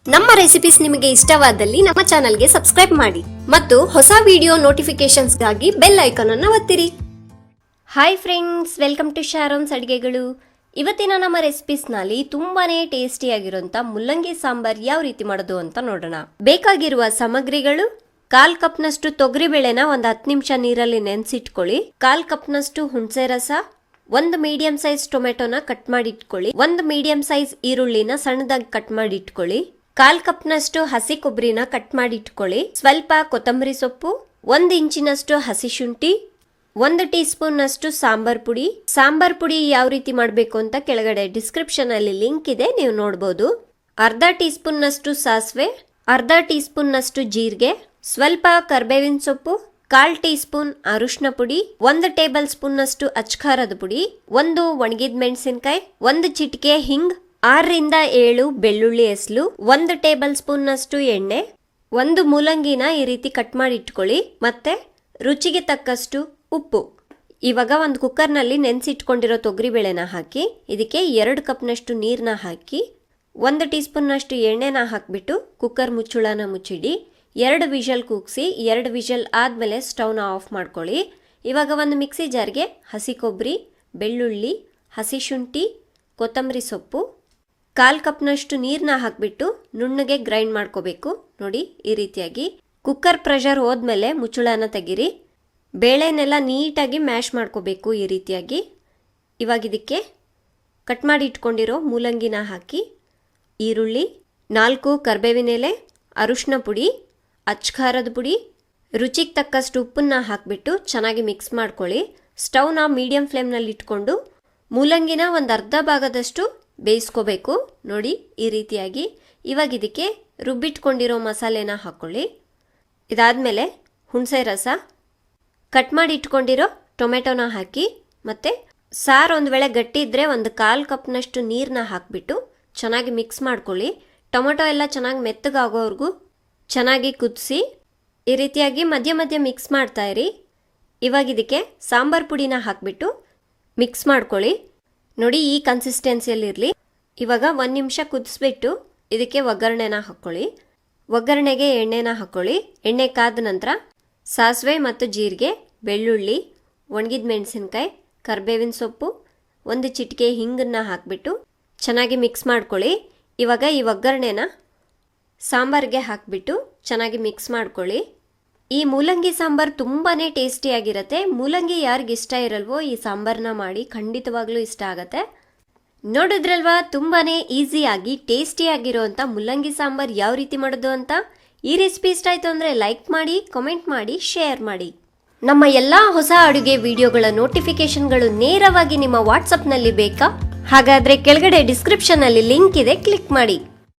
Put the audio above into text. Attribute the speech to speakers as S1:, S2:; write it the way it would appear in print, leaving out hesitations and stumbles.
S1: ನಮ್ಮ ರೆಸಿಪೀಸ್ ನಿಮಗೆ ಇಷ್ಟವಾದಲ್ಲಿ ನಮ್ಮ ಚಾನೆಲ್ಗೆ ಸಬ್ಸ್ಕ್ರೈಬ್ ಮಾಡಿ ಮತ್ತು ಹೊಸ ವಿಡಿಯೋ ನೋಟಿಫಿಕೇಶನ್ಸ್ಗಾಗಿ ಬೆಲ್ ಐಕಾನ್ ಅನ್ನು ಒತ್ತಿರಿ. Hi friends, welcome to Sharon's ಅಡುಗೆಗಳು. ಇವತ್ತಿನ ನಮ್ಮ ರೆಸಿಪೀಸ್ನಲ್ಲಿ ತುಂಬಾನೇ ಟೇಸ್ಟಿಯಾಗಿರುವಂಥ ಮುಲ್ಲಂಗಿ ಸಾಂಬಾರ್ ಯಾವ ರೀತಿ ಮಾಡೋದು ಅಂತ ನೋಡೋಣ. ಬೇಕಾಗಿರುವ ಸಾಮಗ್ರಿಗಳು: 1/4 ಕಪ್ನಷ್ಟು ತೊಗರಿಬೇಳೆನ ಒಂದು 10 ನಿಮಿಷ ನೀರಲ್ಲಿ ನೆನೆಸಿಟ್ಕೊಳ್ಳಿ. 1/4 ಕಪ್ನಷ್ಟು ಹುಣಸೆ ರಸ, 1 ಮೀಡಿಯಂ ಸೈಜ್ ಟೊಮೆಟೊನ ಕಟ್ ಮಾಡಿ ಇಟ್ಕೊಳ್ಳಿ. 1 ಮೀಡಿಯಂ ಸೈಜ್ ಈರುಳ್ಳಿನ ಸಣ್ಣದಾಗಿ ಕಟ್ ಮಾಡಿ ಇಟ್ಕೊಳ್ಳಿ. 1/4 ಕಪ್ನಷ್ಟು ಹಸಿ ಕೊಬ್ಬರಿನ ಕಟ್ ಮಾಡಿ ಇಟ್ಕೊಳ್ಳಿ. ಸ್ವಲ್ಪ ಕೊತ್ತಂಬರಿ ಸೊಪ್ಪು, 1 ಇಂಚಿನಷ್ಟು ಹಸಿ ಶುಂಠಿ, 1 ಟೀ ಸ್ಪೂನ್ ನಷ್ಟು ಸಾಂಬಾರ್ ಪುಡಿ. ಸಾಂಬಾರ್ ಪುಡಿ ಯಾವ ರೀತಿ ಮಾಡಬೇಕು ಅಂತ ಕೆಳಗಡೆ ಡಿಸ್ಕ್ರಿಪ್ಷನ್ ಅಲ್ಲಿ ಲಿಂಕ್ ಇದೆ, ನೀವು ನೋಡಬಹುದು. ಅರ್ಧ ಟೀ ಸ್ಪೂನ್ ನಷ್ಟು ಸಾಸಿವೆ, ಅರ್ಧ ಟೀ ಸ್ಪೂನ್ ನಷ್ಟು ಜೀರಿಗೆ, ಸ್ವಲ್ಪ ಕರ್ಬೇವಿನ ಸೊಪ್ಪು, 1/4 ಟೀ ಸ್ಪೂನ್ ಅರಿಶಿನ ಪುಡಿ, 1 ಟೇಬಲ್ ಸ್ಪೂನ್ ನಷ್ಟು ಅಚ್ಕಾರದ ಪುಡಿ, 1 ಒಣಗಿದ ಮೆಣಸಿನಕಾಯಿ, 1 ಚಿಟಿಕೆ ಹಿಂಗ್, 6 ರಿಂದ 7 ಬೆಳ್ಳುಳ್ಳಿ ಎಸ್ಲು, 1 ಟೇಬಲ್ ಸ್ಪೂನ್ ನಷ್ಟು ಎಣ್ಣೆ, 1 ಮೂಲಂಗಿನ ಈ ರೀತಿ ಕಟ್ ಮಾಡಿ ಇಟ್ಕೊಳ್ಳಿ, ಮತ್ತೆ ರುಚಿಗೆ ತಕ್ಕಷ್ಟು ಉಪ್ಪು. ಇವಾಗ ಒಂದು ಕುಕ್ಕರ್ನಲ್ಲಿ ನೆನೆಸಿಟ್ಕೊಂಡಿರೋ ತೊಗರಿಬೇಳೆನ ಹಾಕಿ ಇದಕ್ಕೆ 2 ಕಪ್ನಷ್ಟು ನೀರನ್ನ ಹಾಕಿ 1 ಟೀ ಸ್ಪೂನ್ನಷ್ಟು ಎಣ್ಣೆನ ಹಾಕಿಬಿಟ್ಟು ಕುಕ್ಕರ್ ಮುಚ್ಚುಳನ ಮುಚ್ಚಿಡಿ. 2 ವಿಷಲ್ ಕೂಗಿಸಿ 2 ವಿಷಲ್ ಆದಮೇಲೆ ಸ್ಟವ್ನ ಆಫ್ ಮಾಡ್ಕೊಳ್ಳಿ. ಇವಾಗ ಒಂದು ಮಿಕ್ಸಿ ಜಾರ್ಗೆ ಹಸಿ ಕೊಬ್ಬರಿ, ಬೆಳ್ಳುಳ್ಳಿ, ಹಸಿ ಶುಂಠಿ, ಕೊತ್ತಂಬರಿ ಸೊಪ್ಪು, 1/4 ಕಪ್ನಷ್ಟು ನೀರನ್ನ ಹಾಕಿಬಿಟ್ಟು ನುಣ್ಣಗೆ ಗ್ರೈಂಡ್ ಮಾಡ್ಕೋಬೇಕು. ನೋಡಿ, ಈ ರೀತಿಯಾಗಿ. ಕುಕ್ಕರ್ ಪ್ರೆಷರ್ ಹೋದ್ಮೇಲೆ ಮುಚ್ಚುಳನ ತೆಗೀರಿ. ಬೇಳೆನೆಲ್ಲ ನೀಟಾಗಿ ಮ್ಯಾಶ್ ಮಾಡ್ಕೋಬೇಕು ಈ ರೀತಿಯಾಗಿ. ಇವಾಗ ಇದಕ್ಕೆ ಕಟ್ ಮಾಡಿ ಇಟ್ಕೊಂಡಿರೋ ಮೂಲಂಗಿನ ಹಾಕಿ, ಈರುಳ್ಳಿ, 4 ಕರ್ಬೇವಿನ ಎಲೆ, ಅರಿಶಿನ ಪುಡಿ, ಅಚ್ಕಾರದ ಪುಡಿ, ರುಚಿಗೆ ತಕ್ಕಷ್ಟು ಉಪ್ಪನ್ನ ಹಾಕಿಬಿಟ್ಟು ಚೆನ್ನಾಗಿ ಮಿಕ್ಸ್ ಮಾಡ್ಕೊಳ್ಳಿ. ಸ್ಟವ್ನ ಮೀಡಿಯಂ ಫ್ಲೇಮ್ನಲ್ಲಿ ಇಟ್ಕೊಂಡು ಮೂಲಂಗಿನ ಒಂದು ಅರ್ಧ ಭಾಗದಷ್ಟು ಬೇಯಿಸ್ಕೋಬೇಕು. ನೋಡಿ, ಈ ರೀತಿಯಾಗಿ. ಇವಾಗ ಇದಕ್ಕೆ ರುಬ್ಬಿಟ್ಕೊಂಡಿರೋ ಮಸಾಲೆನ ಹಾಕ್ಕೊಳ್ಳಿ. ಇದಾದಮೇಲೆ ಹುಣಸೆ ರಸ, ಕಟ್ ಮಾಡಿ ಇಟ್ಕೊಂಡಿರೋ ಟೊಮೆಟೊನ ಹಾಕಿ, ಮತ್ತು ಸಾರು ಒಂದು ವೇಳೆ ಗಟ್ಟಿ ಇದ್ದರೆ 1/4 ಕಪ್ನಷ್ಟು ನೀರನ್ನ ಹಾಕಿಬಿಟ್ಟು ಚೆನ್ನಾಗಿ ಮಿಕ್ಸ್ ಮಾಡ್ಕೊಳ್ಳಿ. ಟೊಮೆಟೊ ಎಲ್ಲ ಚೆನ್ನಾಗಿ ಮೆತ್ತಗಾಗೋವರೆಗೂ ಚೆನ್ನಾಗಿ ಕುದಿಸಿ ಈ ರೀತಿಯಾಗಿ ಮಧ್ಯ ಮಧ್ಯ ಮಿಕ್ಸ್ ಮಾಡ್ತಾ ಇರಿ. ಇವಾಗ ಇದಕ್ಕೆ ಸಾಂಬಾರ್ ಪುಡಿನ ಹಾಕಿಬಿಟ್ಟು ಮಿಕ್ಸ್ ಮಾಡ್ಕೊಳ್ಳಿ. ನೋಡಿ, ಈ ಕನ್ಸಿಸ್ಟೆನ್ಸಿಯಲ್ಲಿರಲಿ. ಇವಾಗ 1 ನಿಮಿಷ ಕುದಿಸ್ಬಿಟ್ಟು ಇದಕ್ಕೆ ಒಗ್ಗರಣೆನ ಹಾಕ್ಕೊಳ್ಳಿ. ಒಗ್ಗರಣೆಗೆ ಎಣ್ಣೆನ ಹಾಕ್ಕೊಳ್ಳಿ. ಎಣ್ಣೆ ಕಾದ ನಂತರ ಸಾಸಿವೆ ಮತ್ತು ಜೀರಿಗೆ, ಬೆಳ್ಳುಳ್ಳಿ, ಒಣಗಿದ ಮೆಣಸಿನಕಾಯಿ, ಕರ್ಬೇವಿನ ಸೊಪ್ಪು, 1 ಚಿಟಿಕೆ ಹಿಂಗನ್ನು ಹಾಕಿಬಿಟ್ಟು ಚೆನ್ನಾಗಿ ಮಿಕ್ಸ್ ಮಾಡ್ಕೊಳ್ಳಿ. ಇವಾಗ ಈ ಒಗ್ಗರಣೆನ ಸಾಂಬಾರಿಗೆ ಹಾಕಿಬಿಟ್ಟು ಚೆನ್ನಾಗಿ ಮಿಕ್ಸ್ ಮಾಡ್ಕೊಳ್ಳಿ. ಈ ಮೂಲಂಗಿ ಸಾಂಬಾರು ತುಂಬಾ ಟೇಸ್ಟಿಯಾಗಿರುತ್ತೆ. ಮೂಲಂಗಿ ಯಾರಿಗೆ ಇಷ್ಟ ಇರಲ್ವೋ ಈ ಸಾಂಬಾರನ್ನ ಮಾಡಿ, ಖಂಡಿತವಾಗ್ಲೂ ಇಷ್ಟ ಆಗುತ್ತೆ. ನೋಡಿದ್ರಲ್ವಾ, ತುಂಬಾ ಈಸಿಯಾಗಿ ಟೇಸ್ಟಿಯಾಗಿರೋವಂಥ ಮುಲ್ಲಂಗಿ ಸಾಂಬಾರು ಯಾವ ರೀತಿ ಮಾಡೋದು ಅಂತ. ಈ ರೆಸಿಪಿ ಇಷ್ಟ ಆಯಿತು ಅಂದರೆ ಲೈಕ್ ಮಾಡಿ, ಕಾಮೆಂಟ್ ಮಾಡಿ, ಶೇರ್ ಮಾಡಿ. ನಮ್ಮ ಎಲ್ಲ ಹೊಸ ಅಡುಗೆ ವಿಡಿಯೋಗಳ ನೋಟಿಫಿಕೇಶನ್ಗಳು ನೇರವಾಗಿ ನಿಮ್ಮ ವಾಟ್ಸಪ್ನಲ್ಲಿ ಬೇಕಾ? ಹಾಗಾದರೆ ಕೆಳಗಡೆ ಡಿಸ್ಕ್ರಿಪ್ಷನ್ನಲ್ಲಿ ಲಿಂಕ್ ಇದೆ, ಕ್ಲಿಕ್ ಮಾಡಿ.